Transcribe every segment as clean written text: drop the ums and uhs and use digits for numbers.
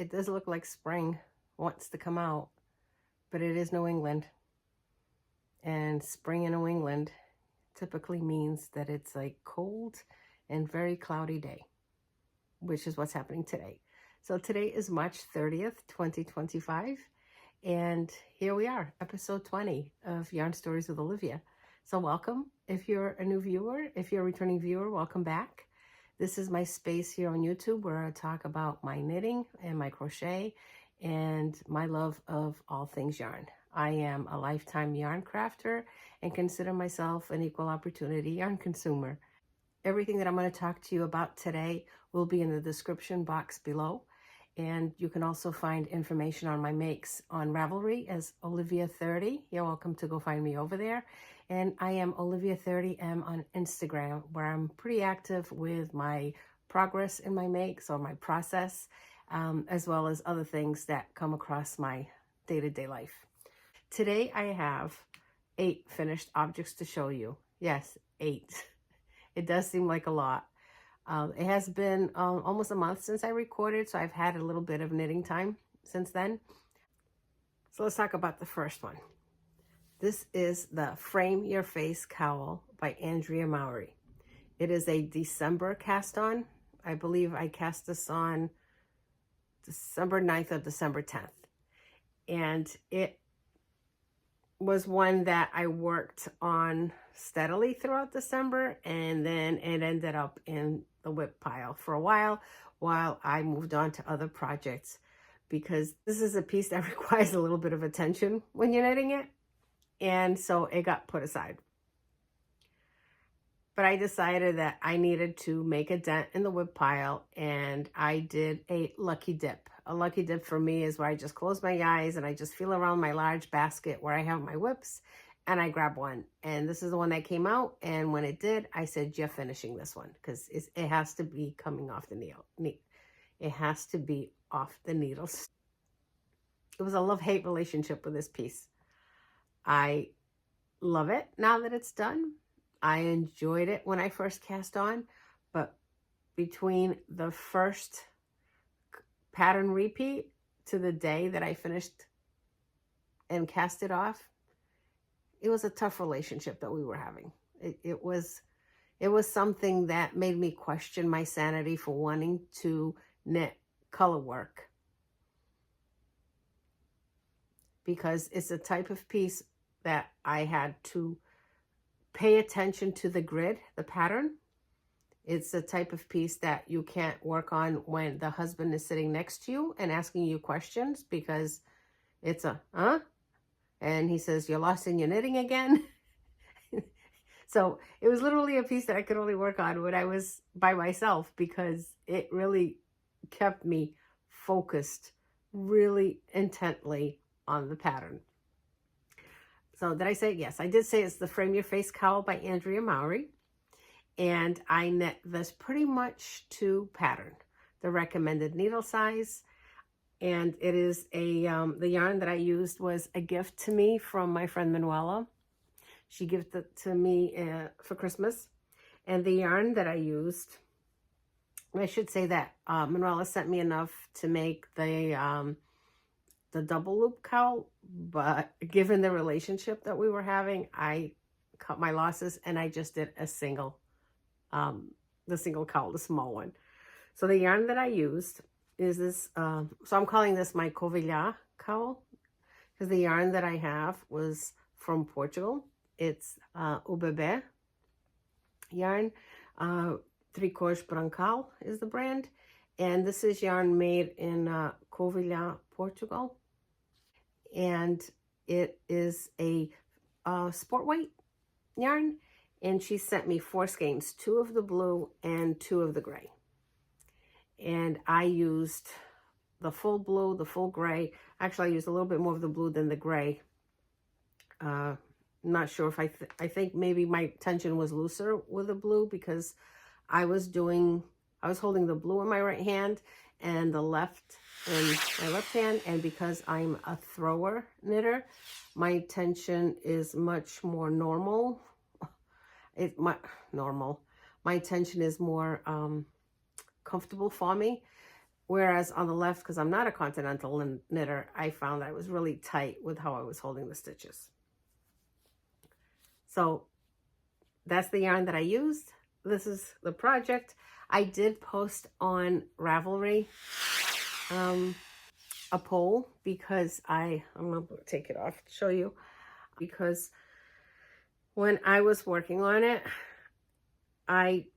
it does look like spring wants to come out, but it is New England. And spring in New England typically means that it's a cold and very cloudy day, which is what's happening today. So today is March 30th, 2025. And here we are, episode 20 of Yarn Stories with Olivia. So welcome. If you're a new viewer, if you're a returning viewer, welcome back. This is my space here on YouTube where I talk about my knitting and my crochet and my love of all things yarn. I am a lifetime yarn crafter and consider myself an equal opportunity yarn consumer. Everything that I'm going to talk to you about today will be in the description box below. And you can also find information on my makes on Ravelry as Olivia30. You're welcome to go find me over there. And I am Olivia30M on Instagram, where I'm pretty active with my progress in my makes or my process, as well as other things that come across my day-to-day life. Today I have 8 finished objects to show you. Yes, 8. It does seem like a lot. It has been almost a month since I recorded, so I've had a little bit of knitting time since then. So let's talk about the first one. This is the Frame Your Face Cowl by Andrea Mowry. It is a December cast on. I believe I cast this on December 9th or December 10th. And it was one that I worked on steadily throughout December, and then it ended up in the whip pile for a while I moved on to other projects, because this is a piece that requires a little bit of attention when you're knitting it, and so it got put aside. But I decided that I needed to make a dent in the whip pile, and I did a lucky dip. A lucky dip for me is where I just close my eyes and I just feel around my large basket where I have my whips, and I grab one. And this is the one that came out, and when it did, I said, you're finishing this one, because it has to be coming off the needle. It has to be off the needles. It was a love-hate relationship with this piece. I love it now that it's done. I enjoyed it when I first cast on, but between the first pattern repeat to the day that I finished and cast it off, it was a tough relationship that we were having. It was something that made me question my sanity for wanting to knit color work, because it's a type of piece that I had to pay attention to the grid, the pattern. It's a type of piece that you can't work on when the husband is sitting next to you and asking you questions, because it's a, huh? And he says, you're lost in your knitting again. So it was literally a piece that I could only work on when I was by myself, because it really kept me focused really intently on the pattern. So did I say, yes, I did say it's the Frame Your Face Cowl by Andrea Mowry. And I knit this pretty much to pattern, the recommended needle size. And it is a, the yarn that I used was a gift to me from my friend Manuela. She gifted it to me for Christmas. And the yarn that I used, I should say that Manuela sent me enough to make the double loop cowl, but given the relationship that we were having, I cut my losses and I just did a single, the single cowl, the small one. So the yarn that I used is this, so I'm calling this my Covilha cowl, because the yarn that I have was from Portugal. It's Ubebe yarn, Tricôs Brancal is the brand, and this is yarn made in Covilha, Portugal, and it is a sport weight yarn, and she sent me 4 skeins, 2 of the blue and 2 of the gray. And I used the full blue, the full gray. Actually, I used a little bit more of the blue than the gray. I'm not sure if I think maybe my tension was looser with the blue, because I was holding the blue in my right hand and the left in my left hand. And because I'm a thrower knitter, my tension is much more normal. My tension is more comfortable for me. Whereas on the left, because I'm not a continental knitter, I found that I was really tight with how I was holding the stitches. So that's the yarn that I used. This is the project. I did post on Ravelry a poll because I'm going to take it off to show you. Because when I was working on it, I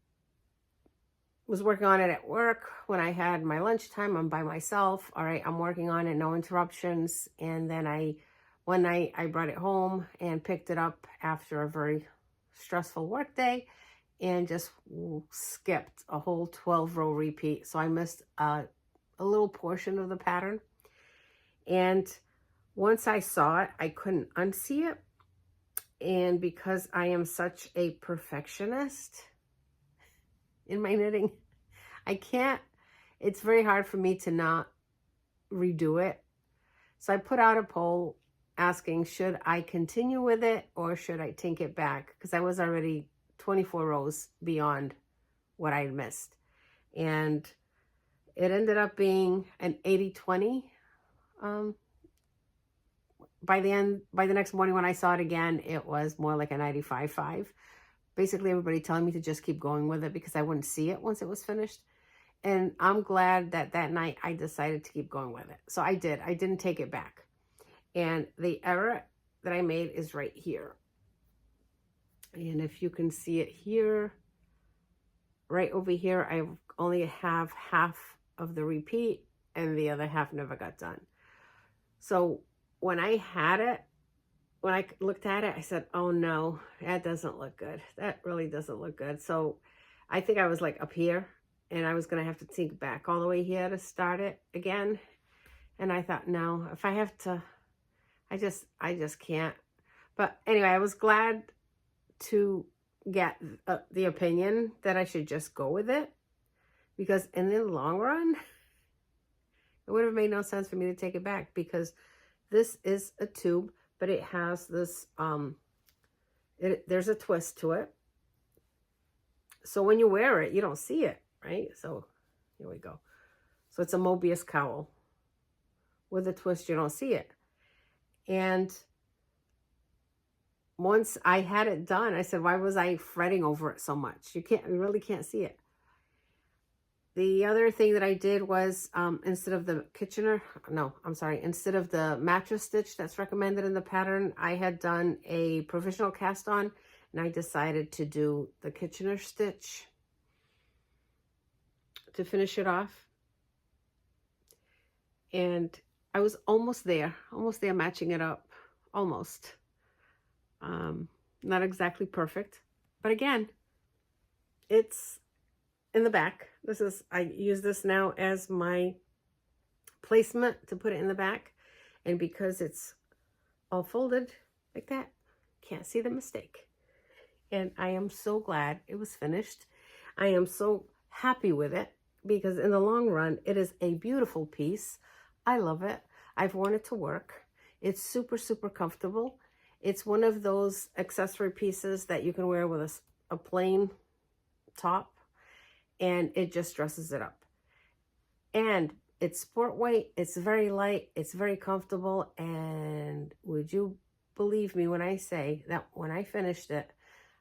was working on it at work. When I had my lunchtime, I'm by myself. All right, I'm working on it, no interruptions. And then one night I brought it home and picked it up after a very stressful work day and just skipped a whole 12-row repeat. So I missed a little portion of the pattern. And once I saw it, I couldn't unsee it. And because I am such a perfectionist in my knitting, it's very hard for me to not redo it. So I put out a poll asking, should I continue with it or should I take it back? Because I was already 24 rows beyond what I missed. And it ended up being an 80-20. By the next morning when I saw it again, it was more like a 95-5. Basically, everybody telling me to just keep going with it because I wouldn't see it once it was finished. And I'm glad that that night I decided to keep going with it. So I did. I didn't take it back. And the error that I made is right here. And if you can see it here, right over here, I only have half of the repeat and the other half never got done. So when I looked at it, I said, oh no, that doesn't look good. That really doesn't look good. So I think I was like up here and I was going to have to take back all the way here to start it again. And I thought, no, if I have to, I just can't. But anyway, I was glad to get the opinion that I should just go with it, because in the long run, it would have made no sense for me to take it back, because this is a tube, but it has this, there's a twist to it. So when you wear it, you don't see it, right? So here we go. So it's a Mobius cowl. With a twist, you don't see it. And once I had it done, I said, why was I fretting over it so much? You really can't see it. The other thing that I did was, instead of the instead of the mattress stitch that's recommended in the pattern, I had done a provisional cast on, and I decided to do the Kitchener stitch to finish it off. And I was almost there matching it up, almost. Not exactly perfect, but again, it's in the back. I use this now as my placement to put it in the back. And because it's all folded like that, can't see the mistake. And I am so glad it was finished. I am so happy with it, because in the long run, it is a beautiful piece. I love it. I've worn it to work. It's super, super comfortable. It's one of those accessory pieces that you can wear with a plain top, and it just dresses it up. And it's sport weight, it's very light, it's very comfortable, and would you believe me when I say that when I finished it,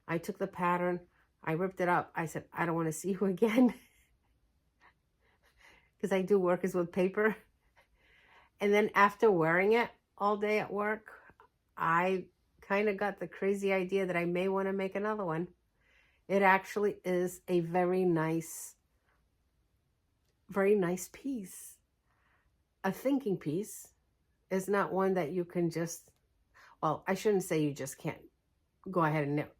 I took the pattern, I ripped it up, I said, I don't want to see you again, because I do work with paper. And then after wearing it all day at work, I kind of got the crazy idea that I may want to make another one. It actually is a very nice piece. A thinking piece is not one that you can just, well, I shouldn't say you just can't go ahead and knit.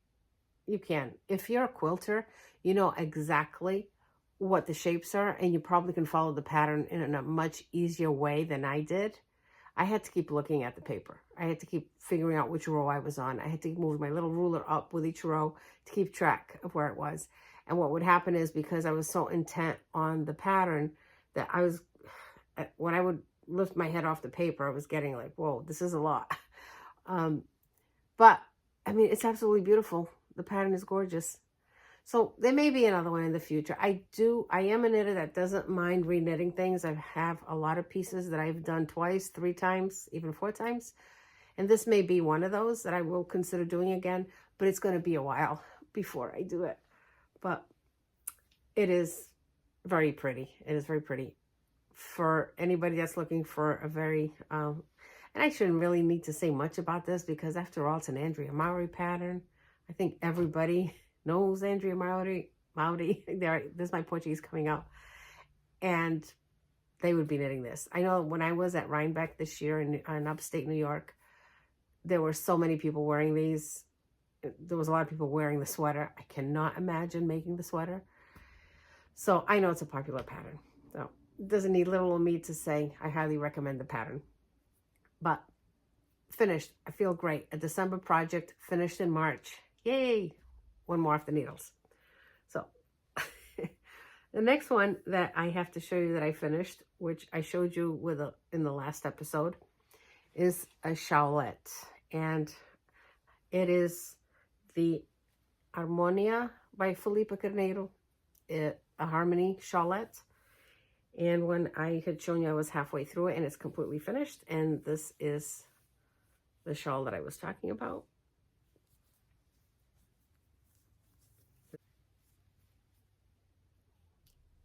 You can. If you're a quilter, you know exactly what the shapes are, and you probably can follow the pattern in a much easier way than I did. I had to keep looking at the paper. I had to keep figuring out which row I was on. I had to move my little ruler up with each row to keep track of where it was. And what would happen is, because I was so intent on the pattern, that when I would lift my head off the paper, I was getting like, whoa, this is a lot. But I mean, it's absolutely beautiful. The pattern is gorgeous. So there may be another one in the future. I am a knitter that doesn't mind re-knitting things. I have a lot of pieces that I've done twice, 3 times, even 4 times. And this may be one of those that I will consider doing again, but it's going to be a while before I do it. But it is very pretty. It is very pretty. For anybody that's looking for a very, and I shouldn't really need to say much about this because after all, it's an Andrea Mowry pattern. I think everybody knows Andrea Mowry. There's my Portuguese coming out. And they would be knitting this. I know when I was at Rhinebeck this year in upstate New York, there were so many people wearing these. There was a lot of people wearing the sweater. I cannot imagine making the sweater. So I know it's a popular pattern. So it doesn't need little of me to say I highly recommend the pattern. But finished. I feel great. A December project finished in March. Yay! One more off the needles. So the next one that I have to show you that I finished, which I showed you in the last episode, is a shawlette. And it is the Harmonia by Filipa Carneiro, a Harmony shawlette. And when I had shown you, I was halfway through it and it's completely finished. And this is the shawl that I was talking about.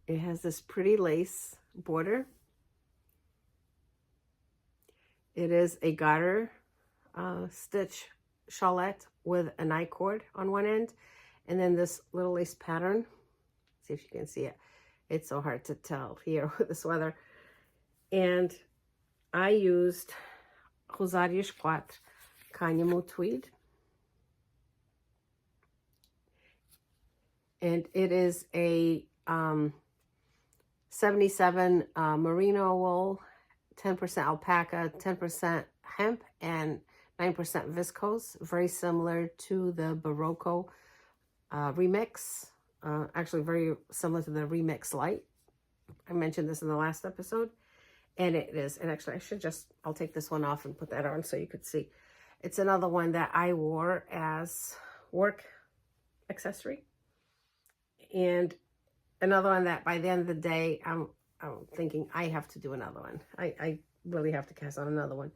It has this pretty lace border. It is a garter stitch shawlette with an I-cord on one end, and then this little lace pattern. See if you can see it. It's so hard to tell here with this weather. And I used Rosários 4 Canhamo tweed. And it is a 77 merino wool, 10% alpaca, 10% hemp, and 9% viscose. Very similar to the Barocco remix. Actually very similar to the Remix Light. I mentioned this in the last episode. And it is. And actually I'll take this one off and put that on so you could see. It's another one that I wore as work accessory. And another one that by the end of the day, I'm thinking I have to do another one. I really have to cast on another one.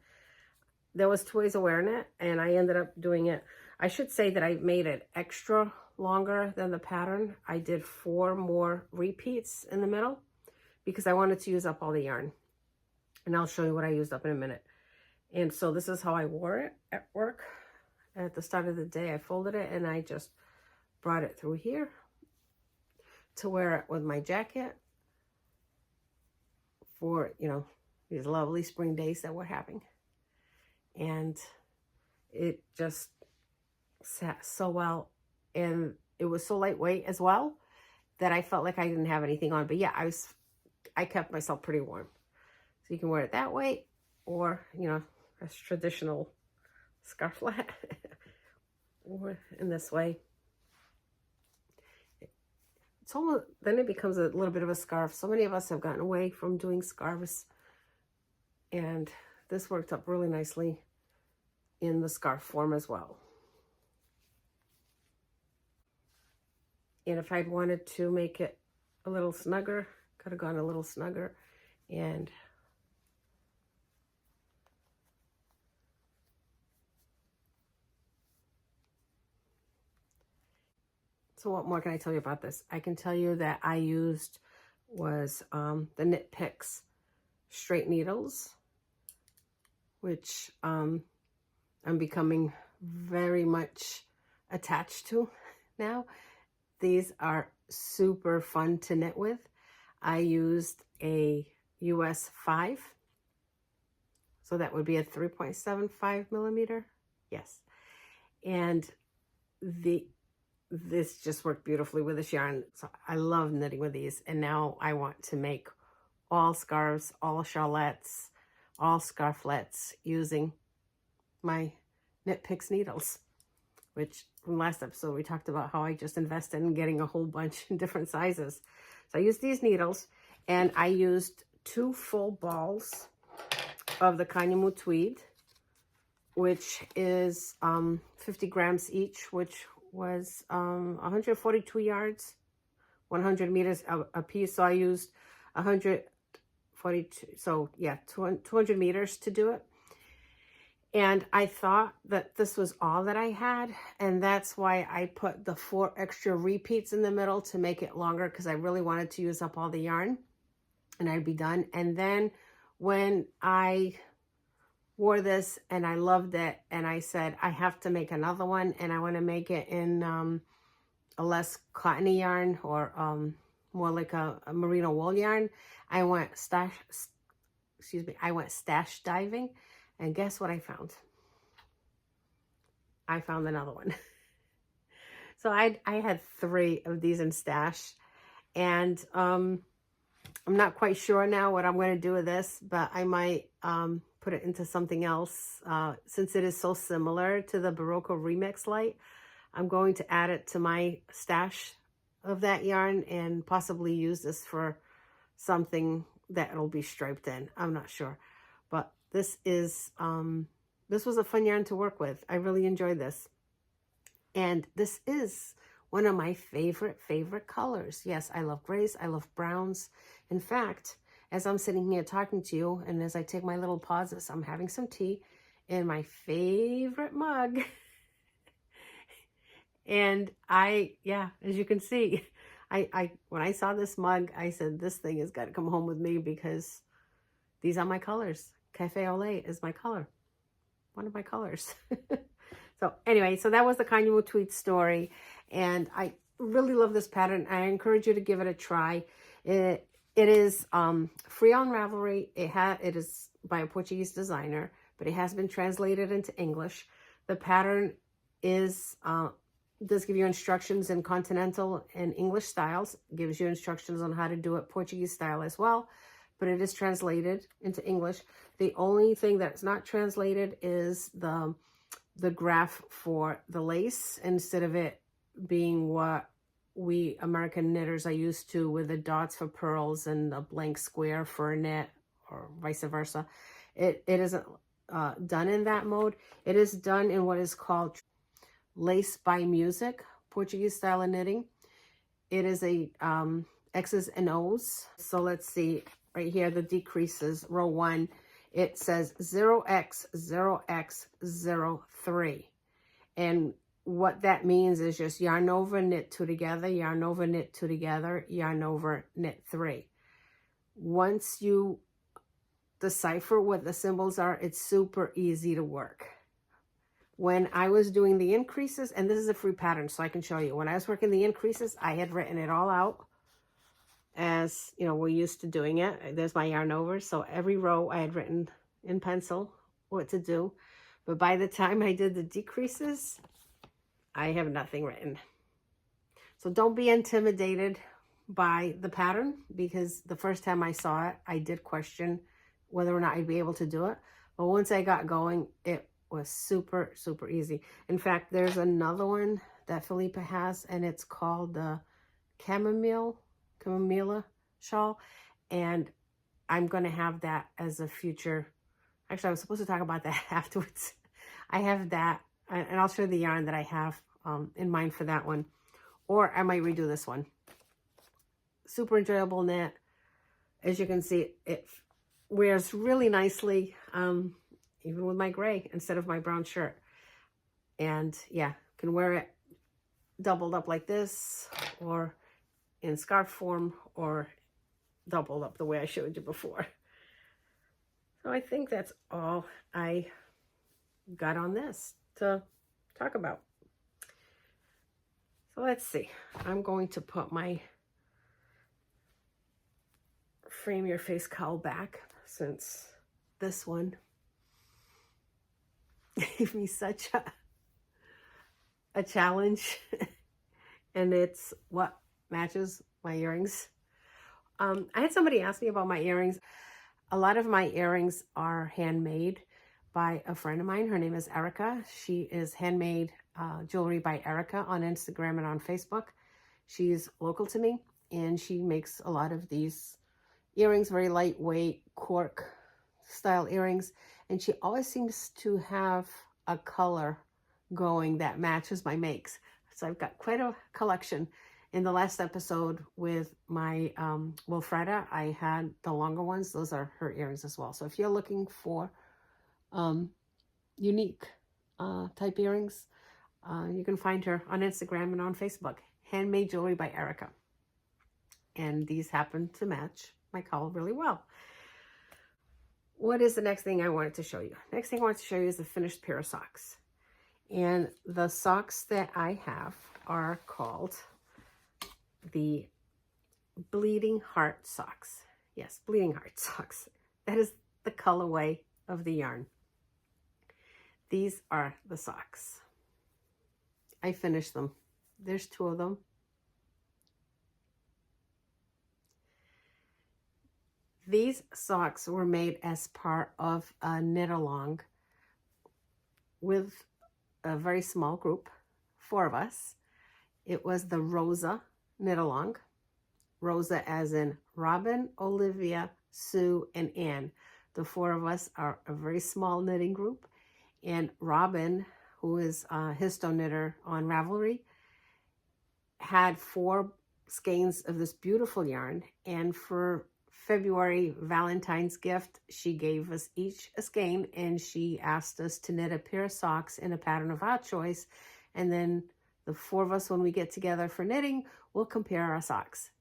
There was 2 ways of wearing it, and I ended up doing it. I should say that I made it extra longer than the pattern. I did 4 more repeats in the middle because I wanted to use up all the yarn. And I'll show you what I used up in a minute. And so this is how I wore it at work. At the start of the day, I folded it and I just brought it through here to wear it with my jacket for, you know, these lovely spring days that we're having. And it just sat so well, and it was so lightweight as well that I felt like I didn't have anything on. But yeah, I kept myself pretty warm. So you can wear it that way, or, you know, as traditional scarflette, or in this way. It's almost, then it becomes a little bit of a scarf. So many of us have gotten away from doing scarves, and this worked up really nicely in the scarf form as well. And if I'd wanted to make it a little snugger, could have gone a little snugger. And so what more can I tell you about this? I can tell you that I used was the Knit Picks straight needles, which I'm becoming very much attached to now. These are super fun to knit with. I used a US 5, so that would be a 3.75 millimeter. Yes. And this just worked beautifully with this yarn. So I love knitting with these. And now I want to make all scarves, all shawlettes, all scarflettes using my Knit Picks needles, which from last episode we talked about how I just invested in getting a whole bunch in different sizes. So I used these needles, and I used 2 full balls of the Canhamo tweed, which is 50 grams each, which was 142 yards, 100 meters a piece. So I used 142, so yeah, 200 meters to do it. And I thought that this was all that I had, and that's why I put the 4 extra repeats in the middle to make it longer, because I really wanted to use up all the yarn and I'd be done. And then when I wore this and I loved it, and I said I have to make another one, and I want to make it in a less cottony yarn, or more like a merino wool yarn, I went stash diving, and guess what I found? I found another one. So I had 3 of these in stash, and I'm not quite sure now what I'm going to do with this, but I might put it into something else. Since it is so similar to the Barocco Remix Light, I'm going to add it to my stash of that yarn and possibly use this for something that it'll be striped in. I'm not sure, but this is this was a fun yarn to work with. I really enjoyed this, and this is one of my favorite colors. Yes, I love grays, I love browns. In fact, as I'm sitting here talking to you, and as I take my little pauses, I'm having some tea in my favorite mug. And yeah, as you can see, when I saw this mug, I said, this thing has got to come home with me, because these are my colors. Cafe au lait is my color. One of my colors. So anyway, so that was the Canhamo tweed story. And I really love this pattern. I encourage you to give it a try. It is free on Ravelry. It is by a Portuguese designer, but it has been translated into English. The pattern does give you instructions in continental and English styles. It gives you instructions on how to do it Portuguese style as well, but it is translated into English. The only thing that's not translated is the graph for the lace, instead of it being what we American knitters are used to, with the dots for pearls and a blank square for a knit, or vice versa. It isn't done in that mode. It is done in what is called lace by music, Portuguese style of knitting. It is a X's and O's. So let's see right here, the decreases, row 1, it says 0x 0x 03, and what that means is just yarn over, knit 2 together, yarn over, knit 2 together, yarn over, knit 3. Once you decipher what the symbols are, it's super easy to work. When I was doing the increases, and this is a free pattern so I can show you, when I was working the increases, I had written it all out as, you know, we're used to doing it. There's my yarn over. So every row I had written in pencil what to do. But by the time I did the decreases, I have nothing written. So don't be intimidated by the pattern, because the first time I saw it, I did question whether or not I'd be able to do it. But once I got going, it was super, super easy. In fact, there's another one that Filipa has, and it's called the Chamomilla shawl, and I'm going to have that as a future. Actually, I was supposed to talk about that afterwards. I have that, and I'll show the yarn that I have in mind for that one, or I might redo this one. Super enjoyable knit. As you can see, it wears really nicely, even with my gray instead of my brown shirt. And yeah, can wear it doubled up like this, or in scarf form, or doubled up the way I showed you before. So I think that's all I got on this to talk about. So let's see. I'm going to put my Frame Your Face Cowl back, since this one gave me such a challenge. And it's what matches my earrings. I had somebody ask me about my earrings. A lot of my earrings are handmade by a friend of mine. Her name is Erica. She is Handmade Jewelry by Erica on Instagram and on Facebook. She's local to me, and she makes a lot of these earrings, very lightweight cork style earrings. And she always seems to have a color going that matches my makes. So I've got quite a collection. In the last episode with my Wilfreda, I had the longer ones. Those are her earrings as well. So if you're looking for unique type earrings, you can find her on Instagram and on Facebook. Handmade Jewelry by Erica. And these happen to match my cowl really well. What is the next thing I wanted to show you? Next thing I wanted to show you is the finished pair of socks. And the socks that I have are called the Bleeding Heart socks. Yes, Bleeding Heart socks. That is the colorway of the yarn. These are the socks. I finished them. There's 2 of them. These socks were made as part of a knit along with a very small group, 4 of us. It was the Rosa knit along. Rosa as in Robin, Olivia, Sue, and Anne. The 4 of us are a very small knitting group. And Robin, who is a histo knitter on Ravelry, had 4 skeins of this beautiful yarn. And for February Valentine's gift, she gave us each a skein, and she asked us to knit a pair of socks in a pattern of our choice. And then the 4 of us, when we get together for knitting, we'll compare our socks.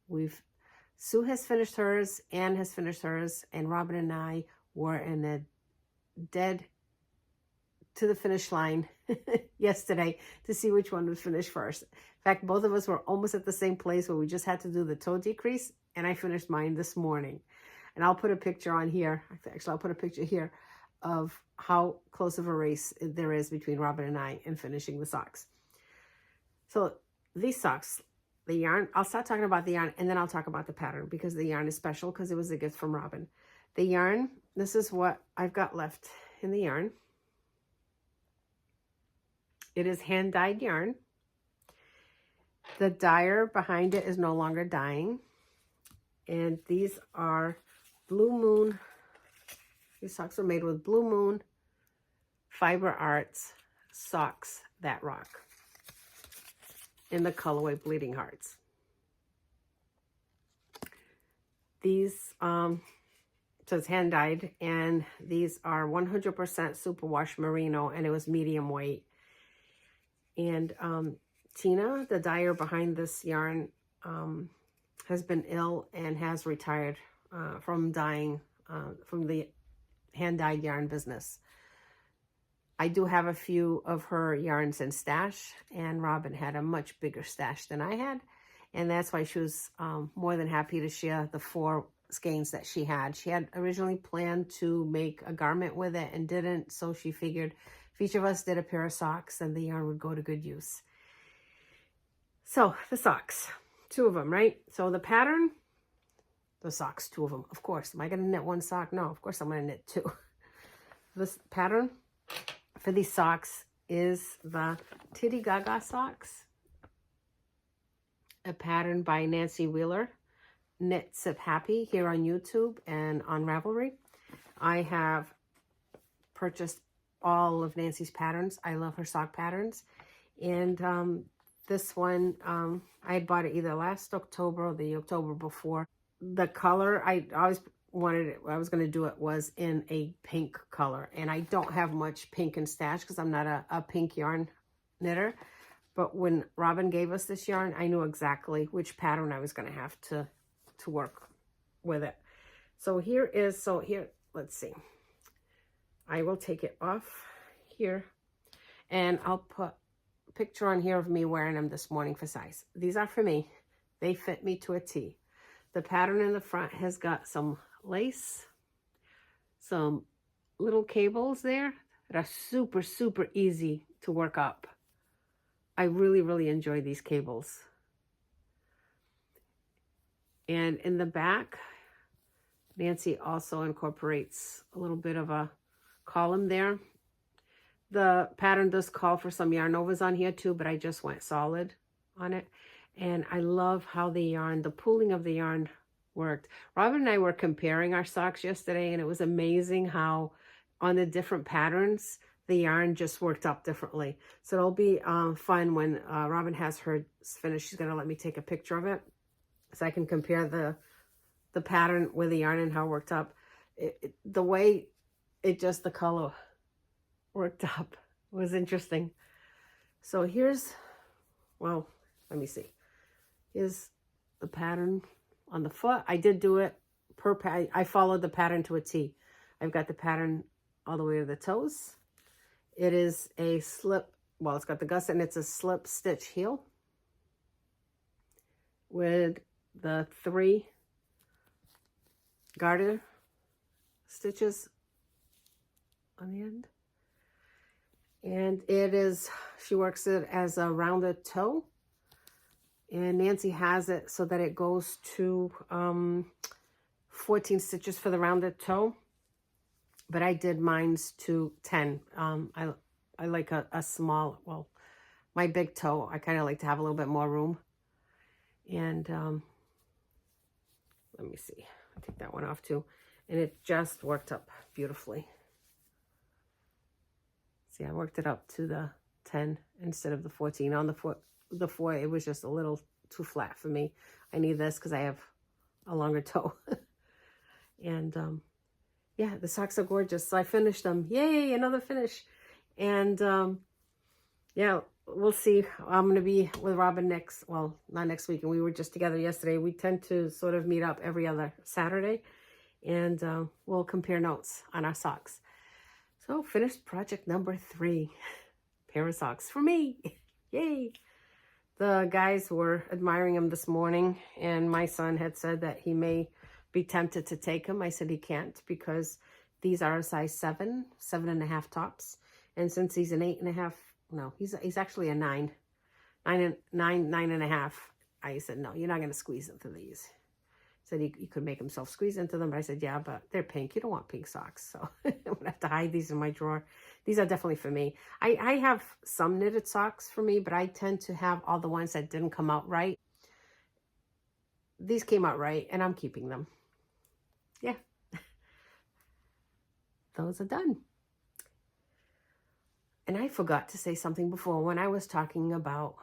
Sue has finished hers, Anne has finished hers, and Robin and I were in a dead to the finish line yesterday to see which one would finish first. In fact, both of us were almost at the same place where we just had to do the toe decrease, and I finished mine this morning. And I'll put a picture on here. Actually, I'll put a picture here of how close of a race there is between Robin and I in finishing the socks. So these socks, the yarn, I'll start talking about the yarn and then I'll talk about the pattern because the yarn is special because it was a gift from Robin. The yarn, this is what I've got left in the yarn. It is hand-dyed yarn. The dyer behind it is no longer dyeing. And these are Blue Moon. These socks are made with Blue Moon Fibre Arts socks that rock in the colorway Bleeding Hearts. These, so it's hand dyed, and these are 100% superwash merino, and it was medium weight. And Tina, the dyer behind this yarn, has been ill and has retired from dyeing, from the hand-dyed yarn business. I do have a few of her yarns in stash, and Robin had a much bigger stash than I had, and that's why she was more than happy to share the 4 skeins that she had. She had originally planned to make a garment with it and didn't, so she figured if each of us did a pair of socks, then the yarn would go to good use. So the socks, 2 of them, right? So the pattern, the socks, 2 of them. Of course, am I going to knit 1 sock? No, of course I'm going to knit 2. This pattern for these socks is the Titty Gaga socks, a pattern by Nancy Wheeler, Knit Sip Happy here on YouTube and on Ravelry. I have purchased all of Nancy's patterns. I love her sock patterns. And this one, I had bought it either last October or the October before. The color, I always wanted it, I was going to do it was in a pink color. And I don't have much pink in stash because I'm not a pink yarn knitter. But when Robin gave us this yarn, I knew exactly which pattern I was going to have to work with it. So here, let's see. I will take it off here and I'll put a picture on here of me wearing them this morning for size. These are for me. They fit me to a T. The pattern in the front has got some lace, some little cables there that are super, super easy to work up. I really, really enjoy these cables. And in the back, Nancy also incorporates a little bit of a column there. The pattern does call for some yarn overs on here too, but I just went solid on it. And I love how the yarn, the pooling of the yarn worked. Robin and I were comparing our socks yesterday, and it was amazing how on the different patterns, the yarn just worked up differently. So it'll be fun when Robin has hers finished. She's going to let me take a picture of it so I can compare the pattern with the yarn and how it worked up. The way the color worked up was interesting. So here's, well, let me see. Here's the pattern on the foot. I did do it I followed the pattern to a T. I've got the pattern all the way to the toes. It is a slip, well, it's got the gusset and it's a slip stitch heel with the 3 garter stitches on the end. And it is, she works it as a rounded toe. And Nancy has it so that it goes to 14 stitches for the rounded toe. But I did mine's to 10. I like a small, well, my big toe, I kind of like to have a little bit more room. And let me see. I'll take that one off too. And it just worked up beautifully. See, I worked it up to the 10 instead of the 14. On the 4, it was just a little too flat for me. I need this because I have a longer toe. And yeah, the socks are gorgeous. So I finished them. Yay, another finish. And yeah, we'll see. I'm going to be with Robin not next week. And we were just together yesterday. We tend to sort of meet up every other Saturday. And we'll compare notes on our socks. So finished project number 3. Pair of socks for me. Yay. The guys were admiring them this morning. And my son had said that he may be tempted to take them. I said he can't because these are a size 7, 7.5 tops. And since he's an 8.5, no, he's actually a 9, 9.5. I said, no, you're not going to squeeze into these. Said he could make himself squeeze into them. But I said, yeah, but they're pink. You don't want pink socks. So I'm going to have to hide these in my drawer. These are definitely for me. I have some knitted socks for me, but I tend to have all the ones that didn't come out right. These came out right, and I'm keeping them. Yeah. Those are done. And I forgot to say something before when I was talking about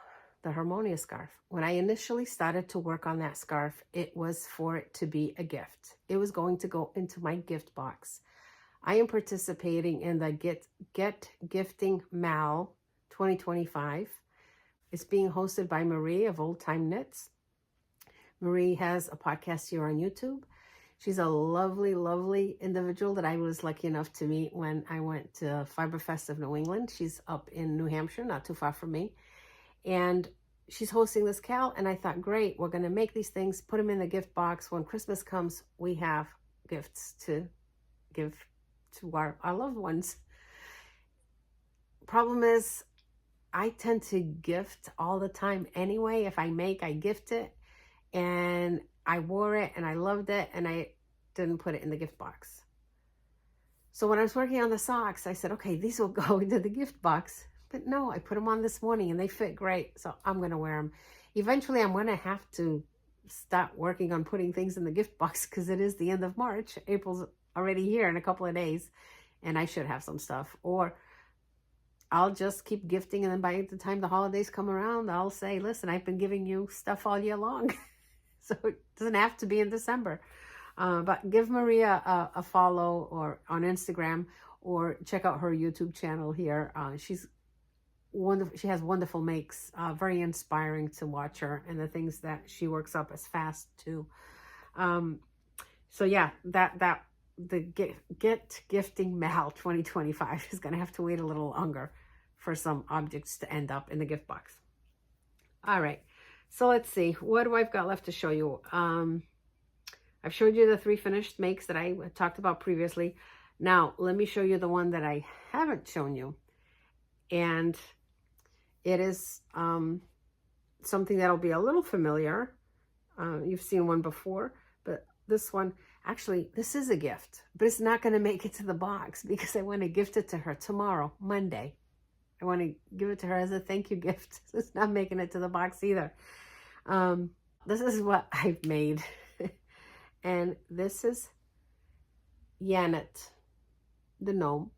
the Harmonia scarf. When I initially started to work on that scarf, it was for it to be a gift. It was going to go into my gift box. I am participating in the Get Gifting Mal 2025. It's being hosted by Marie of Old Time Knits. Marie has a podcast here on YouTube. She's a lovely, lovely individual that I was lucky enough to meet when I went to Fiber Fest of New England. She's up in New Hampshire, not too far from me. And she's hosting this cowl, and I thought, great, we're going to make these things, put them in the gift box. When Christmas comes, we have gifts to give to our loved ones. Problem is, I tend to gift all the time anyway. If I make, I gift it. And I wore it, and I loved it, and I didn't put it in the gift box. So when I was working on the socks, I said, okay, these will go into the gift box. But no, I put them on this morning and they fit great. So I'm going to wear them. Eventually, I'm going to have to start working on putting things in the gift box because it is the end of March. April's already here in a couple of days and I should have some stuff. Or I'll just keep gifting, and then by the time the holidays come around, I'll say, listen, I've been giving you stuff all year long. So it doesn't have to be in December. But give Maria a follow or on Instagram, or check out her YouTube channel here. She's wonderful. She has wonderful makes, very inspiring to watch her, and the things that she works up as fast too. So yeah, the Get Gifting Mal 2025 is going to have to wait a little longer for some objects to end up in the gift box. All right, so let's see, what do I've got left to show you? I've showed you the 3 finished makes that I talked about previously. Now let me show you the one that I haven't shown you, and it is something that'll be a little familiar. You've seen one before, but this one, actually, this is a gift, but it's not going to make it to the box because I want to gift it to her tomorrow, Monday. I want to give it to her as a thank you gift. So it's not making it to the box either. This is what I've made. And this is Gnanet the Gnome.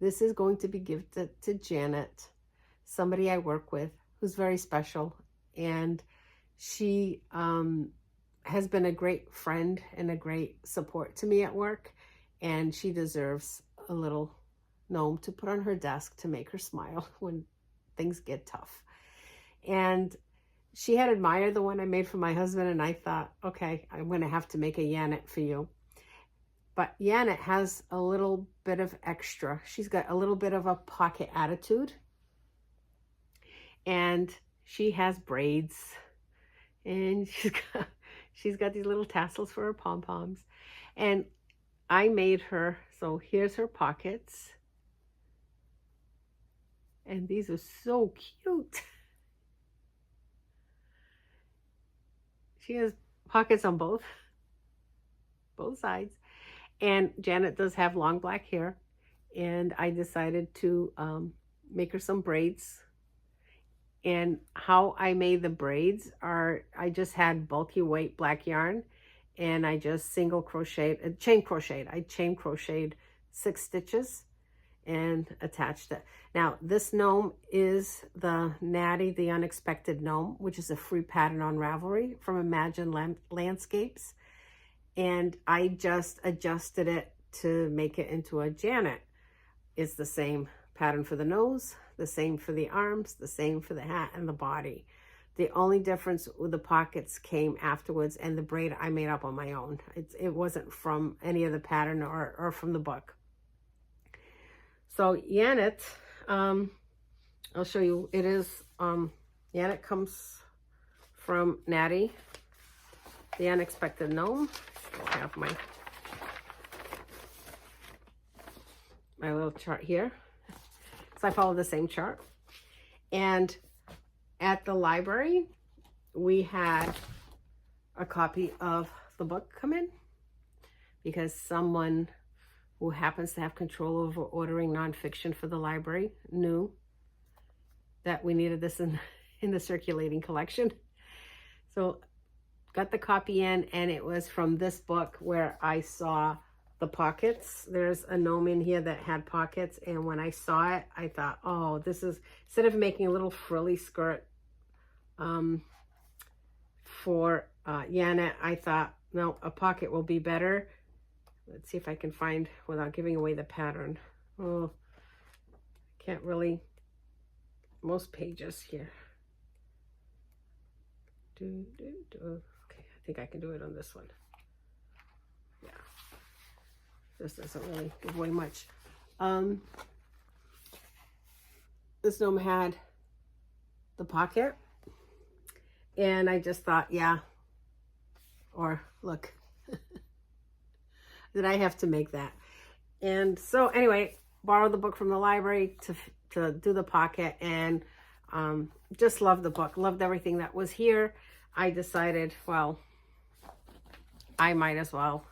This is going to be gifted to Janet, somebody I work with who's very special. And she has been a great friend and a great support to me at work. And she deserves a little gnome to put on her desk to make her smile when things get tough. And she had admired the one I made for my husband, and I thought, okay, I'm going to have to make a Gnanet for you. But Gnanet has a little bit of extra. She's got a little bit of a pocket attitude. And she has braids. And she's got these little tassels for her pom-poms. And I made her, so here's her pockets. And these are so cute. She has pockets on both sides. And Janet does have long black hair. And I decided to make her some braids. And how I made the braids are, I just had bulky white black yarn. And I just chain crocheted. I chain crocheted 6 stitches and attached it. Now, this gnome is the Gnatty the Unexpected Gnome, which is a free pattern on Ravelry from Imagine Landscapes. And I just adjusted it to make it into a Gnanet. It's the same pattern for the nose, the same for the arms, the same for the hat and the body. The only difference with the pockets came afterwards, and the braid I made up on my own. It wasn't from any of the pattern or from the book. So Gnanet, I'll show you. It is, Gnanet comes from Gnatty the Unexpected Gnome. I have my little chart here. So I follow the same chart. And at the library, we had a copy of the book come in because someone who happens to have control over ordering nonfiction for the library knew that we needed this in the circulating collection. So got the copy in, and it was from this book where I saw the pockets. There's a gnome in here that had pockets, and when I saw it, I thought, oh, this is, instead of making a little frilly skirt for Gnanet, I thought, no, a pocket will be better. Let's see if I can find, without giving away the pattern. Oh, can't really, most pages here. Okay, I think I can do it on this one. Yeah, this doesn't really give away much. This gnome had the pocket, and I just thought, yeah, or look, that I have to make that. And so anyway, borrowed the book from the library to do the pocket, and just loved the book, loved everything that was here. I decided, well, I might as well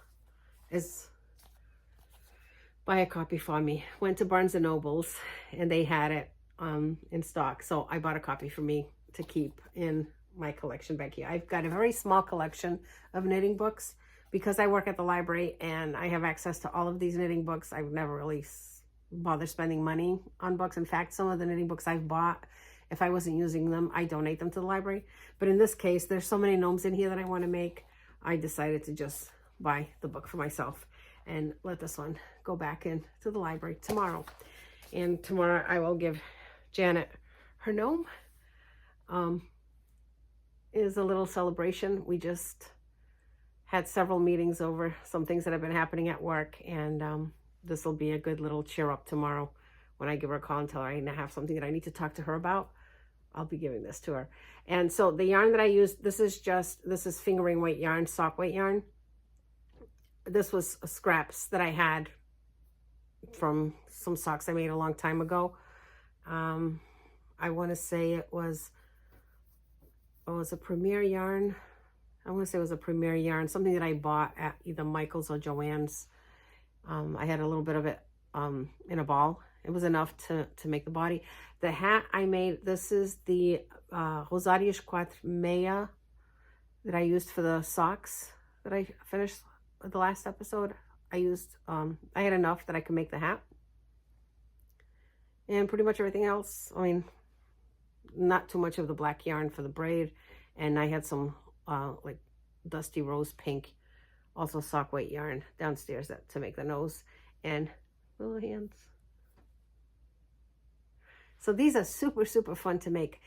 buy a copy for me. Went to Barnes & Noble's, and they had it in stock. So I bought a copy for me to keep in my collection back here. I've got a very small collection of knitting books because I work at the library and I have access to all of these knitting books. I've never really bothered spending money on books. In fact, some of the knitting books I've bought, if I wasn't using them, I donate them to the library. But in this case, there's so many gnomes in here that I want to make. I decided to just buy the book for myself and let this one go back into the library tomorrow. And tomorrow I will give Janet her gnome. Is a little celebration. We just had several meetings over some things that have been happening at work, and this will be a good little cheer up tomorrow when I give her a call and tell her I have something that I need to talk to her about. I'll be giving this to her. And so the yarn that I used, this is fingering weight yarn, sock weight yarn. This was scraps that I had from some socks I made a long time ago. I want to say it was a Premier yarn. I want to say it was a Premier yarn, something that I bought at either Michael's or Joann's. I had a little bit of it in a ball. It was enough to make the body. The hat I made, this is the Rosarias Quatro Meia that I used for the socks that I finished the last episode. I used, I had enough that I could make the hat. And pretty much everything else, I mean, not too much of the black yarn for the braid. And I had some like dusty rose pink, also sock weight yarn downstairs to make the nose and little hands. So these are super, super fun to make.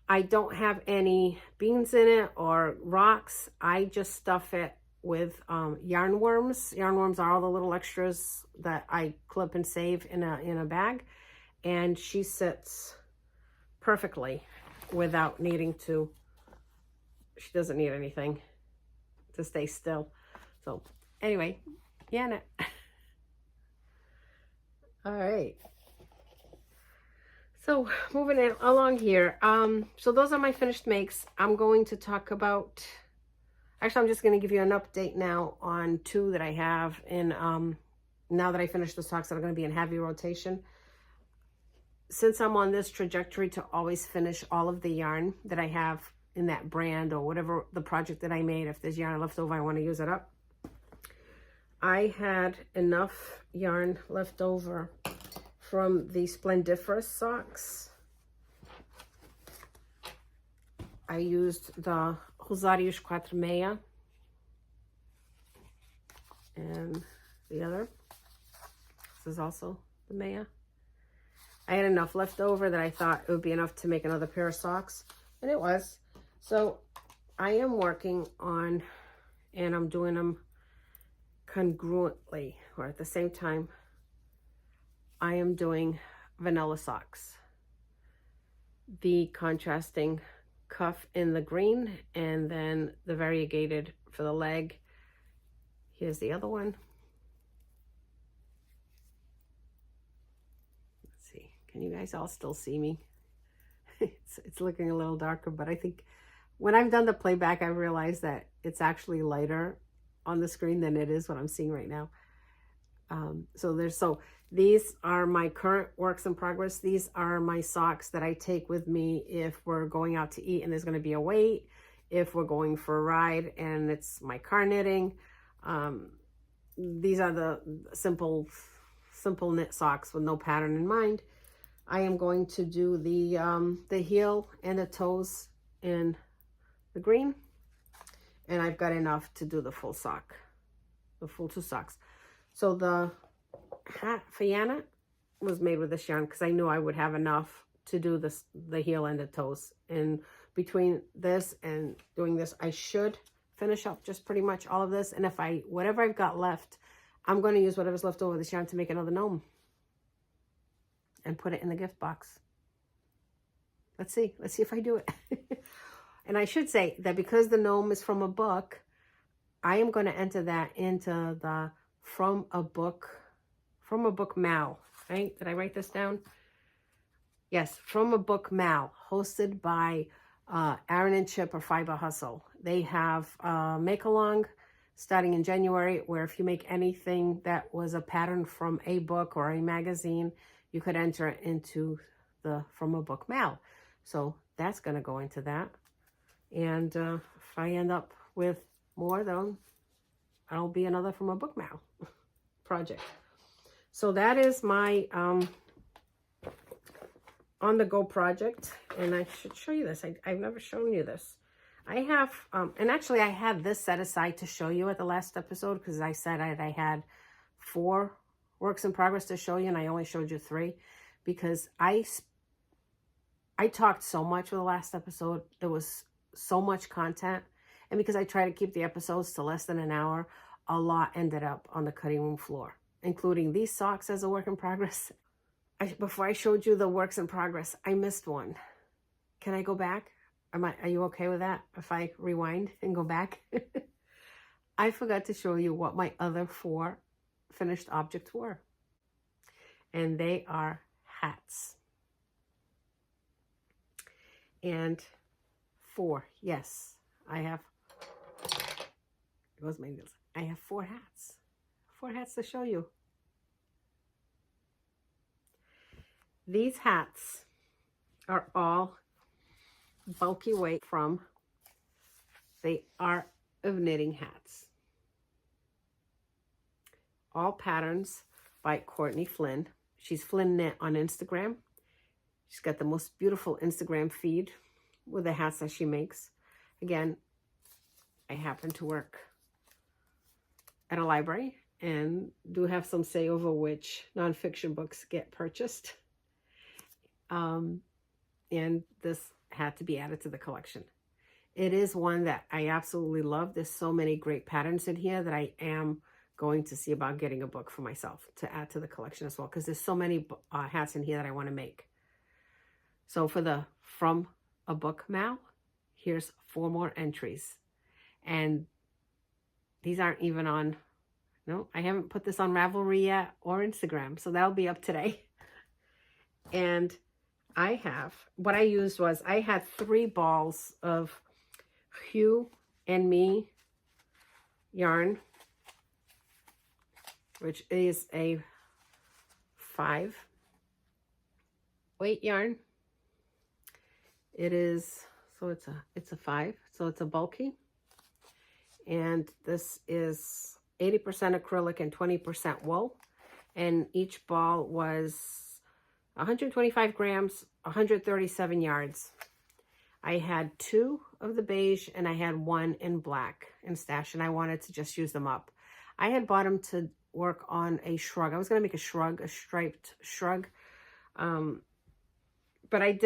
I don't have any beans in it or rocks. I just stuff it with yarn worms. Yarn worms are all the little extras that I clip and save in a bag. And she sits perfectly without needing to, she doesn't need anything to stay still. So anyway, Gnanet. All right. So moving along here. So those are my finished makes. I'm going to talk about, actually I'm just going to give you an update now on 2 that I have in, now that I finished the socks that are going to be in heavy rotation. Since I'm on this trajectory to always finish all of the yarn that I have in that brand or whatever the project that I made, if there's yarn left over, I want to use it up. I had enough yarn left over from the Splendiferous socks. I used the Rosários 4/6 and the other. This is also the Maya. I had enough left over that I thought it would be enough to make another pair of socks, and it was. So I am working on, and I'm doing them congruently, or at the same time, I am doing vanilla socks. The contrasting cuff in the green, and then the variegated for the leg. Here's the other one. Let's see, can you guys all still see me? It's looking a little darker, but I think when I've done the playback, I realized that it's actually lighter on the screen than it is what I'm seeing right now. So these are my current works in progress. These are my socks that I take with me if we're going out to eat and there's going to be a wait, if we're going for a ride and it's my car knitting. These are the simple knit socks with no pattern in mind. I am going to do the heel and the toes in the green, and I've got enough to do the full sock, the full 2 socks. So the hat for Gnanet was made with this yarn because I knew I would have enough to do the heel and the toes. And between this and doing this, I should finish up just pretty much all of this. And if whatever I've got left, I'm going to use whatever's left over this yarn to make another gnome and put it in the gift box. Let's see if I do it. And I should say that because the gnome is from a book, I am going to enter that into the from a book Mal, right? Did I write this down? Yes, from a book Mal, hosted by Aaron and Chip or Fiber Hustle. They have make along starting in January, where if you make anything that was a pattern from a book or a magazine, you could enter it into the from a book Mal. So that's going to go into that. And if I end up with more, then I'll be another from a book Mal project. So that is my on the go project, and I should show you this. I've never shown you this. I have and actually I had this set aside to show you at the last episode because I said I had 4 works in progress to show you, and I only showed you 3 because I talked so much with the last episode. There was so much content, and because I try to keep the episodes to less than an hour, a lot ended up on the cutting room floor, including these socks as a work in progress. Before I showed you the works in progress, I missed one. Can I go back? Are you okay with that if I rewind and go back? I forgot to show you what my other 4 finished objects were. And they are hats. And 4, yes, I have, it was my nails. I have 4 hats. 4 hats to show you. These hats are all bulky weight from The Art of Knitting hats. All patterns by Courtney Flynn. She's Flynn Knit on Instagram. She's got the most beautiful Instagram feed with the hats that she makes. Again, I happen to work at a library and do have some say over which nonfiction books get purchased. And this had to be added to the collection. It is one that I absolutely love. There's so many great patterns in here that I am going to see about getting a book for myself to add to the collection as well, because there's so many hats in here that I want to make. So for the From a Book Mal, here's 4 more entries. And these aren't even on, no, I haven't put this on Ravelry yet or Instagram, so that'll be up today. And I have, what I used was, I had 3 balls of Hue and Me yarn, which is a 5 weight yarn. It is, so it's a 5, so it's a bulky. And this is 80% acrylic and 20% wool. And each ball was 125 grams, 137 yards. I had 2 of the beige and I had 1 in black in stash, and I wanted to just use them up. I had bought them to work on a shrug. I was going to make a shrug, a striped shrug. But I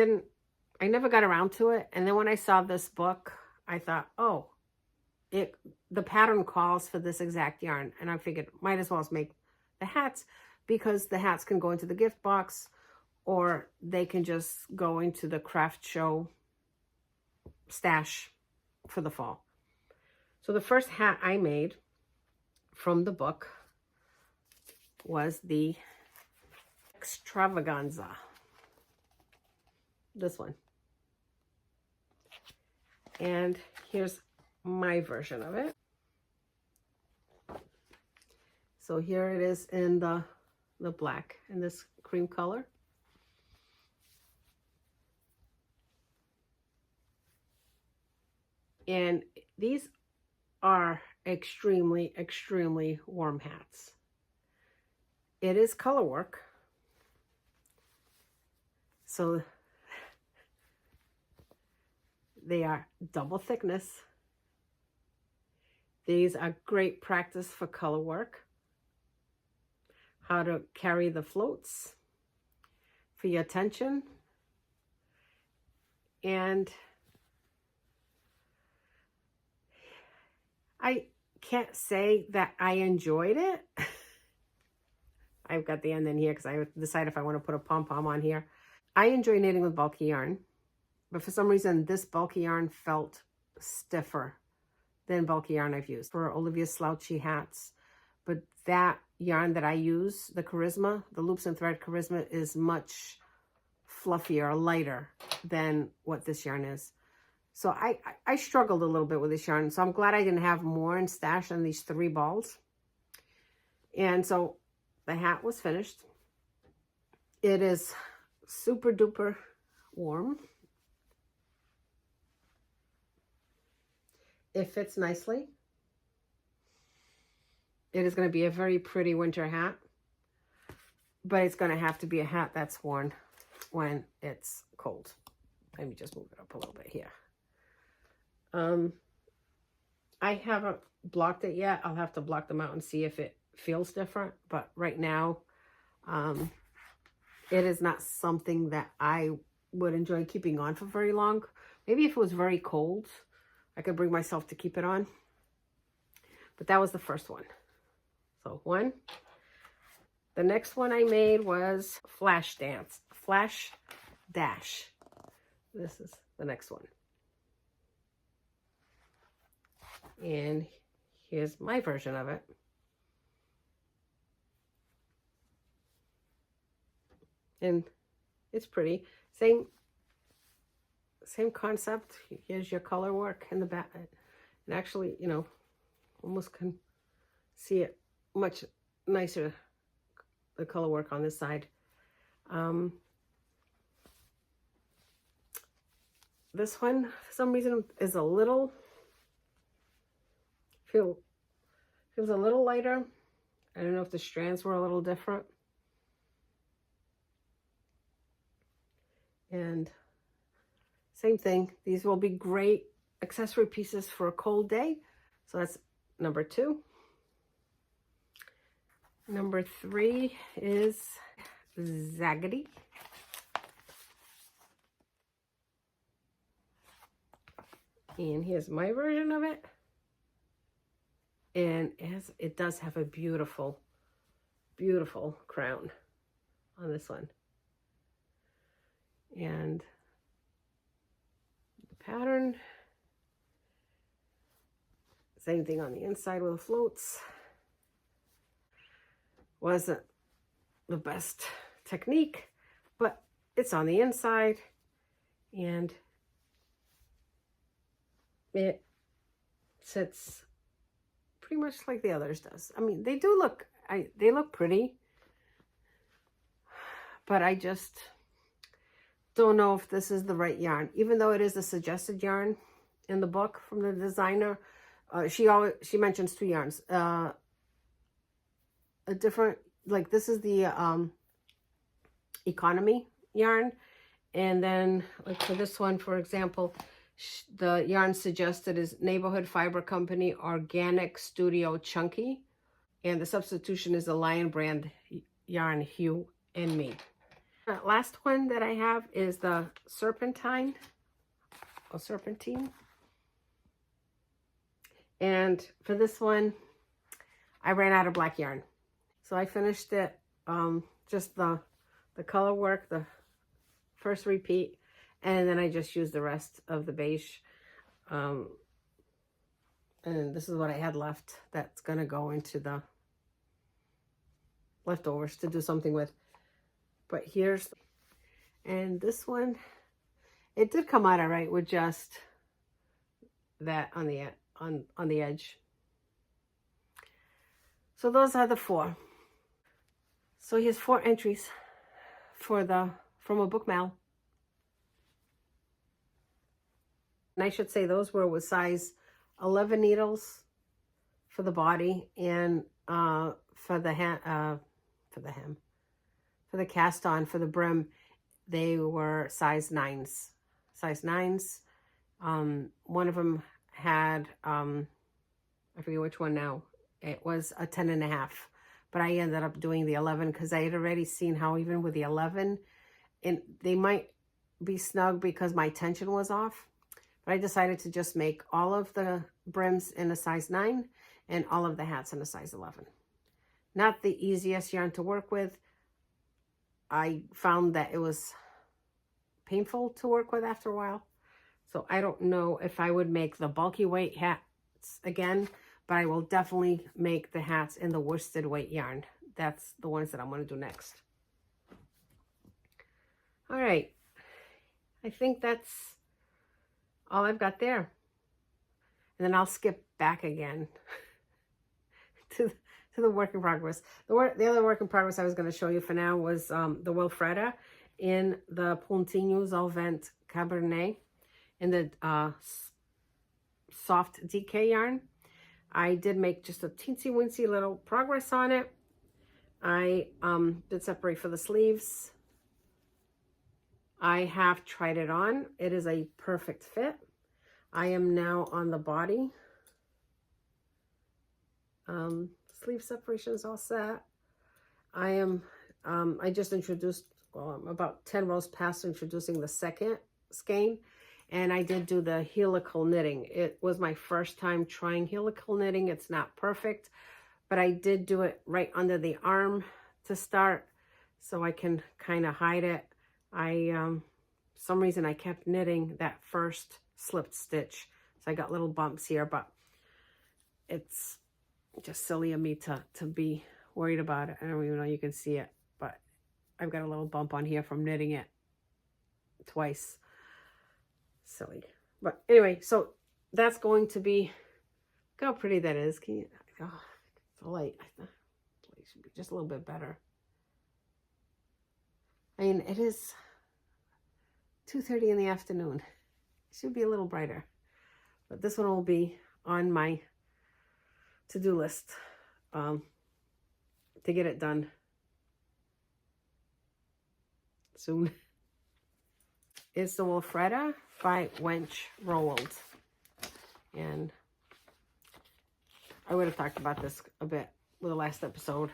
never got around to it. And then when I saw this book, I thought, oh, the pattern calls for this exact yarn. And I figured might as well make the hats, because the hats can go into the gift box, or they can just go into the craft show stash for the fall. So the first hat I made from the book was the Extravaganza. This one. And here's my version of it. So here it is in the black, in this cream color. And these are extremely, extremely warm hats. It is Colorwork. So they are double thickness. These are great practice for Colorwork. How to carry the floats for your tension. And I can't say that I enjoyed it. I've got the end in here because I decide if I want to put a pom-pom on here. I enjoy knitting with bulky yarn, but for some reason this bulky yarn felt stiffer than bulky yarn I've used for Olivia's slouchy hats. But that yarn that I use, the Charisma, the Loops and Thread Charisma, is much fluffier, lighter than what this yarn is. So I struggled a little bit with this yarn. So I'm glad I didn't have more in stash than these 3 balls. And so the hat was finished. It is super duper warm. It fits nicely. It is going to be a very pretty winter hat, but it's going to have to be a hat that's worn when it's cold. Let me just move it up a little bit here. I haven't blocked it yet. I'll have to block them out and see if it feels different, but right now it is not something that I would enjoy keeping on for very long. Maybe if it was very cold, I could bring myself to keep it on. But that was the first one. So 1. The next one I made was Flash Dash. This is the next one. And here's my version of it. And it's pretty. Same concept. Here's your color work in the back. And actually, you know, almost can see it much nicer, the color work on this side. This one, for some reason, is a little, feels a little lighter. I don't know if the strands were a little different. And same thing. These will be great accessory pieces for a cold day. So that's number 2. Number 3 is Zaggity. And here's my version of it. And it does have a beautiful, beautiful crown on this one. And the pattern, same thing on the inside with the floats. Wasn't the best technique, but it's on the inside and it sits pretty much like the others does. I mean, they do look, they look pretty, but I just don't know if this is the right yarn, even though it is a suggested yarn in the book from the designer. She mentions 2 yarns, a different, like this is the economy yarn, and then like for this one, for example, the yarn suggested is Neighborhood Fiber Company Organic Studio Chunky, and the substitution is the Lion brand yarn Hue and Me. The last one that I have is the Serpentine, or Serpentine. And for this one, I ran out of black yarn. So I finished it, just the Colorwork, the first repeat, and then I just used the rest of the beige. And this is what I had left that's going to go into the leftovers to do something with. But here's, and this one, it did come out all right with just that on the edge. So those are the 4. So here's 4 entries for from a book mail. And I should say those were with size 11 needles for the body, and for the cast on, for the brim, they were size 9s. Size 9s. One of them had, I forget which one now. It was a 10.5, but I ended up doing the 11 because I had already seen how even with the 11, and they might be snug because my tension was off. But I decided to just make all of the brims in a size 9 and all of the hats in a size 11. Not the easiest yarn to work with. I found that it was painful to work with after a while. So I don't know if I would make the bulky weight hats again, but I will definitely make the hats in the worsted weight yarn. That's the ones that I'm going to do next. All right. I think that's all I've got there. And then I'll skip back again to the work in progress. The other work in progress I was going to show you for now was the Wilfreda in the Pontinhos au Vent Cabernet in the soft DK yarn. I did make just a teensy-weensy little progress on it. I did separate for the sleeves. I have tried it on. It is a perfect fit. I am now on the body. Sleeve separation is all set. I just introduced, well, I'm about 10 rows past introducing the second skein, and I did do the helical knitting. It was my first time trying helical knitting. It's not perfect, but I did do it right under the arm to start so I can kind of hide it. For some reason I kept knitting that first slipped stitch, so I got little bumps here, but it's just silly of me to be worried about it. I don't even know you can see it, but I've got a little bump on here from knitting it twice. Silly. But anyway, so that's going to be, look how pretty that is. Can you, oh, the light. The light should be just a little bit better. I mean, it is 2:30 in the afternoon. It should be a little brighter. But this one will be on my to-do list to get it done soon. is the Wilfreda by Wench Rowold. And I would have talked about this a bit with the last episode.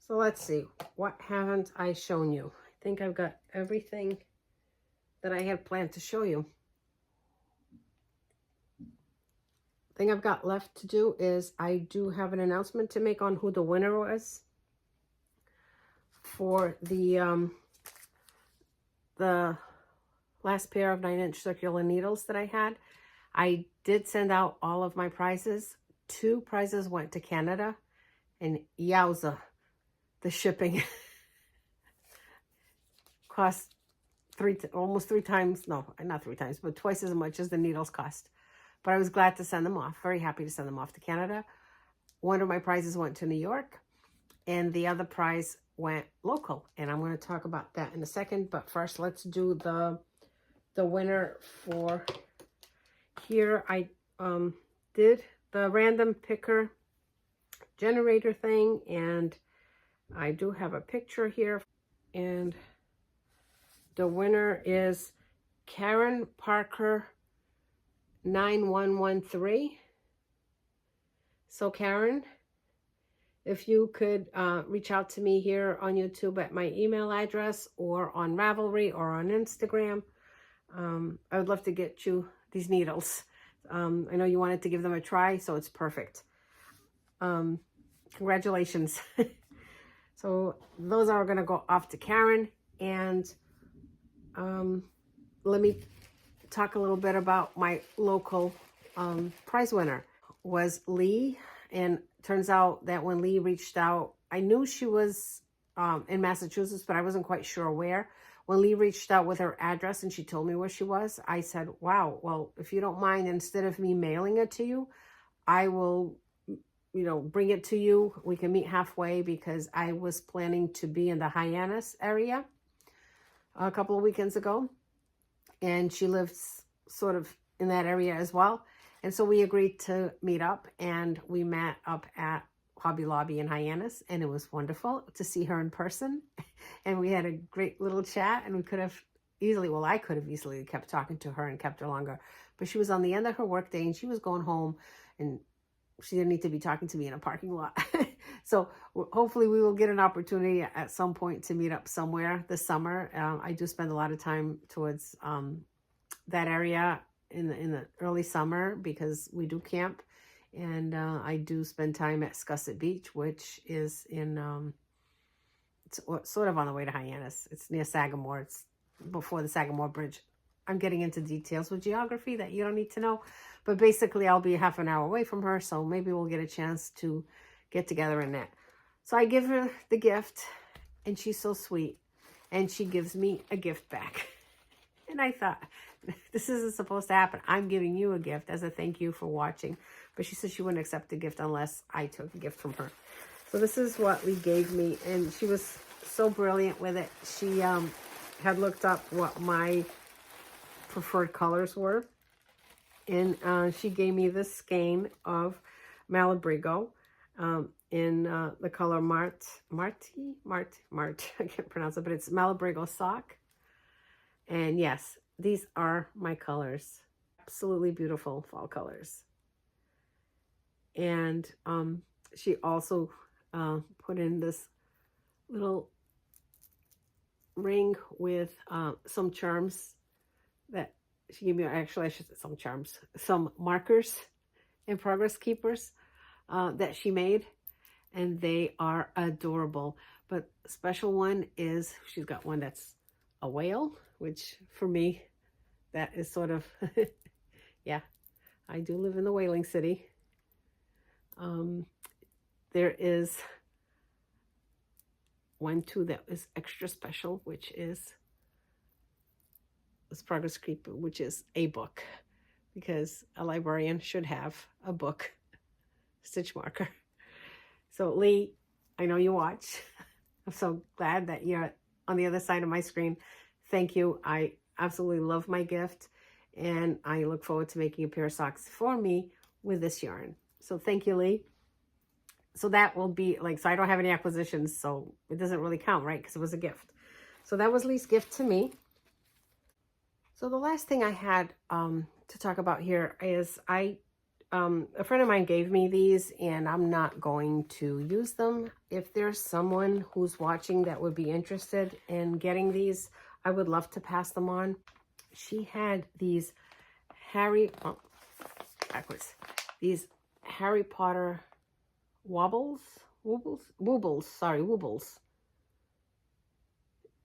So let's see, what haven't I shown you? I think I've got everything that I had planned to show you. Thing I've got left to do is I do have an announcement to make on who the winner was for the last pair of 9-inch circular needles that I had. I did send out all of my prizes. 2 prizes went to Canada, and yowza, the shipping cost almost 3 times, no, not 3 times, but twice as much as the needles cost. But I was glad to send them off, very happy to send them off to Canada. One of my prizes went to New York, and the other prize went local. And I'm going to talk about that in a second. But first, let's do the winner for here. I did the random picker generator thing, and I do have a picture here. And the winner is Karen Parker 9113. So Karen, if you could reach out to me here on YouTube at my email address, or on Ravelry, or on Instagram, I would love to get you these needles. I know you wanted to give them a try, so it's perfect. Congratulations. So those are going to go off to Karen. And let me talk a little bit about my local prize winner. Was Lee. And turns out that when Lee reached out, I knew she was in Massachusetts, but I wasn't quite sure where. When Lee reached out with her address and she told me where she was, I said, wow, well, if you don't mind, instead of me mailing it to you, I will, you know, bring it to you. We can meet halfway, because I was planning to be in the Hyannis area a couple of weekends ago. And she lives sort of in that area as well. And so we agreed to meet up, and we met up at Hobby Lobby in Hyannis, and it was wonderful to see her in person. And we had a great little chat, and we could have easily, well, I could have easily kept talking to her and kept her longer, but she was on the end of her workday and she was going home, and she didn't need to be talking to me in a parking lot. So hopefully we will get an opportunity at some point to meet up somewhere this summer. I do spend a lot of time towards that area in the early summer, because we do camp, and I do spend time at Scusset Beach, which is in it's sort of on the way to Hyannis. It's near Sagamore. It's before the Sagamore Bridge. I'm getting into details with geography that you don't need to know, but basically I'll be half an hour away from her, so maybe we'll get a chance to get together in that. So I give her the gift, and she's so sweet, and she gives me a gift back. And I thought, this isn't supposed to happen. I'm giving you a gift as a thank you for watching. But she said she wouldn't accept the gift unless I took a gift from her. So this is what Lee gave me, and she was so brilliant with it. She had looked up what my preferred colors were, and she gave me this skein of Malabrigo in the color Mart, I can't pronounce it, but it's Malabrigo Sock. And yes, these are my colors. Absolutely beautiful fall colors. And she also put in this little ring with some charms that she gave me. Actually, I should say some charms, some markers and progress keepers that she made, and they are adorable. But special one is, she's got one that's a whale, which for me, that is sort of, yeah, I do live in the whaling city. There is one too that is extra special, which is this progress creeper, which is a book, because a librarian should have a book stitch marker. So Lee, I know you watch. I'm so glad that you're on the other side of my screen. Thank you. I absolutely love my gift, and I look forward to making a pair of socks for me with this yarn. So thank you, Lee. So that will be like, so I don't have any acquisitions, so it doesn't really count, right? Because it was a gift. So that was Lee's gift to me. So the last thing I had to talk about here is a friend of mine gave me these, and I'm not going to use them. If there's someone who's watching that would be interested in getting these, I would love to pass them on. She had these these Harry Potter wobbles.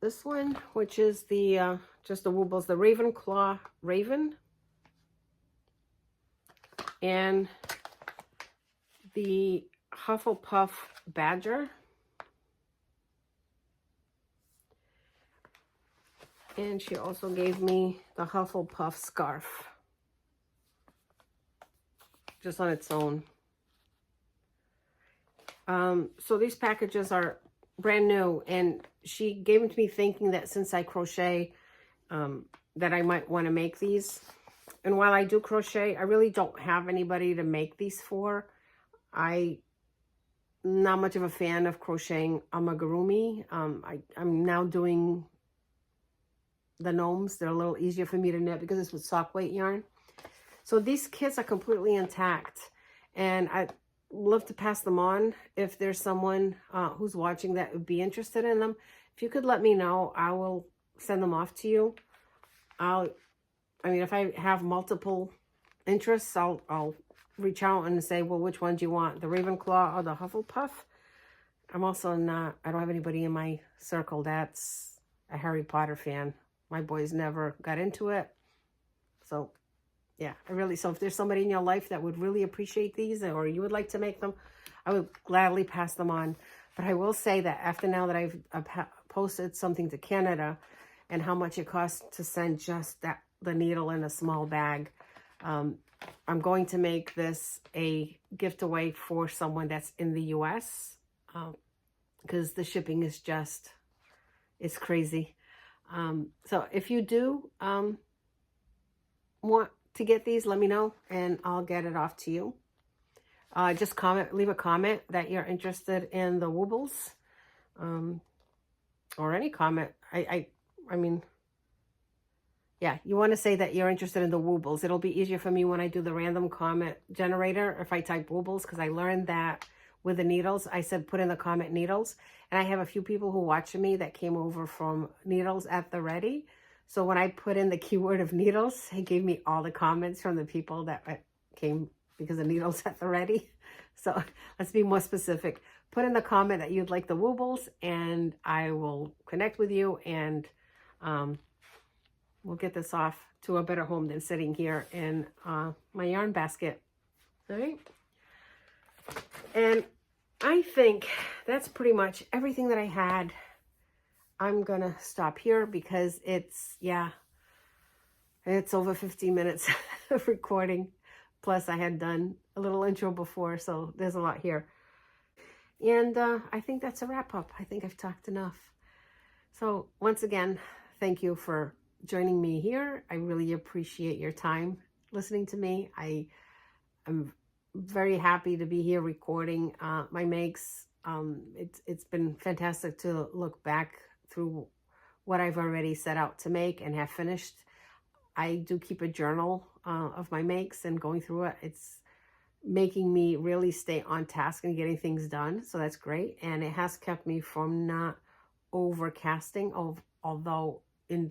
This one, which is the just the wobbles, the Ravenclaw Raven, and the Hufflepuff Badger, and she also gave me the Hufflepuff scarf, just on its own. So these packages are brand new, and she gave them to me thinking that since I crochet, that I might want to make these. And while I do crochet, I really don't have anybody to make these for. I'm not much of a fan of crocheting amigurumi. I'm now doing the gnomes. They're a little easier for me to knit because it's with sock weight yarn. So these kits are completely intact, and I'd love to pass them on if there's someone who's watching that would be interested in them. If you could let me know, I will send them off to you. I mean, if I have multiple interests, I'll reach out and say, well, which one do you want, the Ravenclaw or the Hufflepuff? I don't have anybody in my circle that's a Harry Potter fan. My boys never got into it. So yeah, so if there's somebody in your life that would really appreciate these, or you would like to make them, I would gladly pass them on. But I will say that after now that I've posted something to Canada and how much it costs to send just the needle in a small bag, I'm going to make this a gift away for someone that's in the US, because the shipping is it's crazy. So if you do want to get these, let me know and I'll get it off to you. Just leave a comment that you're interested in the wobbles, or any comment. I mean, yeah, you want to say that you're interested in the wobbles. It'll be easier for me when I do the random comment generator if I type wobbles, because I learned that with the needles. I said put in the comment needles, and I have a few people who watch me that came over from Needles at the Ready. So when I put in the keyword of needles, it gave me all the comments from the people that came because of Needles at the Ready. So let's be more specific. Put in the comment that you'd like the wobbles, and I will connect with you, and we'll get this off to a better home than sitting here in my yarn basket. All right. And I think that's pretty much everything that I had. I'm going to stop here because it's over 15 minutes of recording. Plus I had done a little intro before, so there's a lot here. And I think that's a wrap up. I think I've talked enough. So once again, thank you for joining me here. I really appreciate your time listening to me. I'm very happy to be here recording my makes. It's been fantastic to look back through what I've already set out to make and have finished. I do keep a journal of my makes, and going through it, it's making me really stay on task and getting things done. So that's great. And it has kept me from not overcasting, although in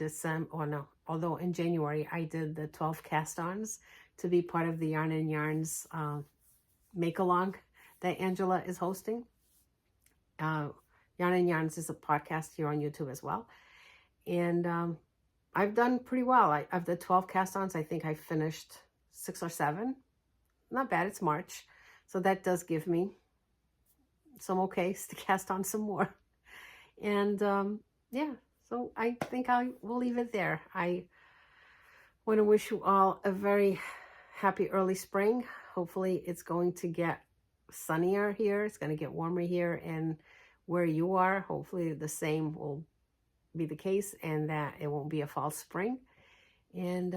January I did the 12 cast-ons to be part of the Yarn and Yarns make-along that Angela is hosting. Yarn and Yarns is a podcast here on YouTube as well. And I've done pretty well. Of the 12 cast-ons, I think I finished 6 or 7. Not bad, it's March. So that does give me some okays to cast on some more. And yeah, so I think we'll leave it there. I want to wish you all a very happy early spring. Hopefully it's going to get sunnier here. It's going to get warmer here, and where you are, hopefully the same will be the case, and that it won't be a false spring. And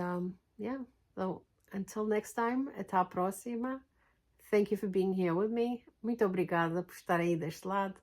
yeah, so until next time, até a próxima. Thank you for being here with me. Muito obrigada por estar aí deste lado.